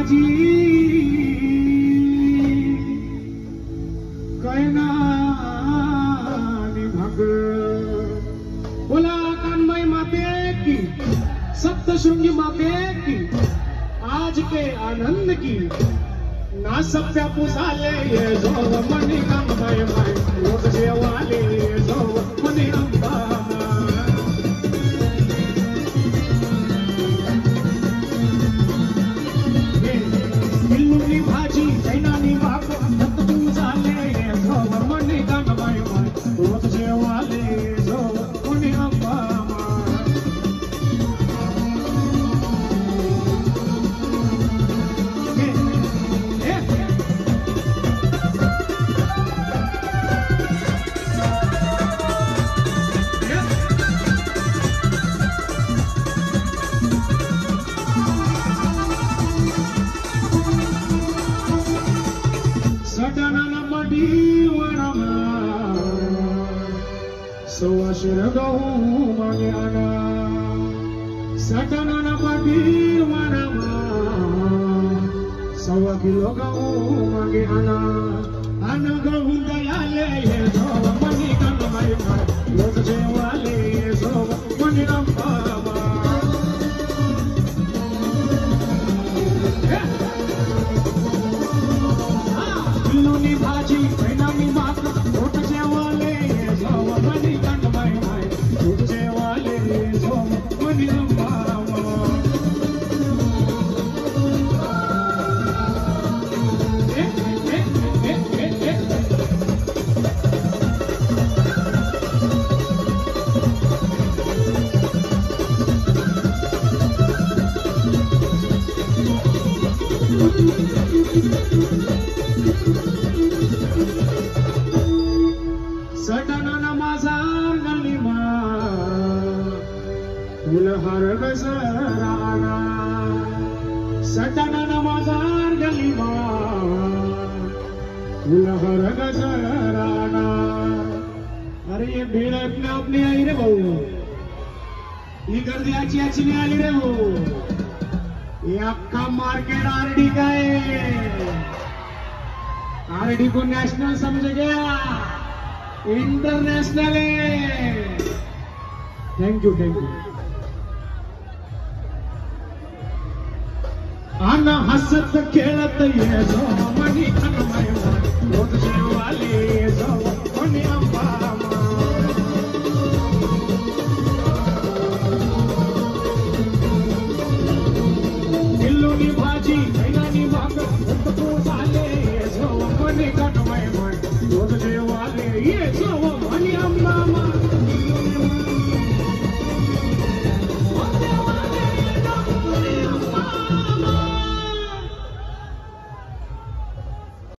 भाजी कैना भागर बोला कानमय माते की सप्तशृंगी माते की आज के आनंद की ना सप्या पुसाले ये जो मनी कानमय माय लोक जेवाले ये जो मनी अंबा बिल्लूनी भाजी कैनानी भाकर सप्त पुसाले ये जो मनी कानमय माय लोक जेवाले ये जो मनी Amba Sawashiragahu magyana satanana padirwanama sawakilogahu magyana anagahu dayale yeso mani kanamai lok jewale yeso mani rambama biluni bhaji kainami mat lok jewale yeso mani सटना माझार गलीमा फुलहार गजराना सटना माझार गलीमा फुलहार गजराना अरे ये भीड़ अपने अपने आई रे भाऊ ही गर्दी याची नाही आली रे भाऊ ये अख्खा मार्केट आरडी का है आरडी को नेशनल समझ गया इंटरनेशनल है थैंक यू आना हसत खेळत ये जो मनी कनमय लोक जेवाले जो मनी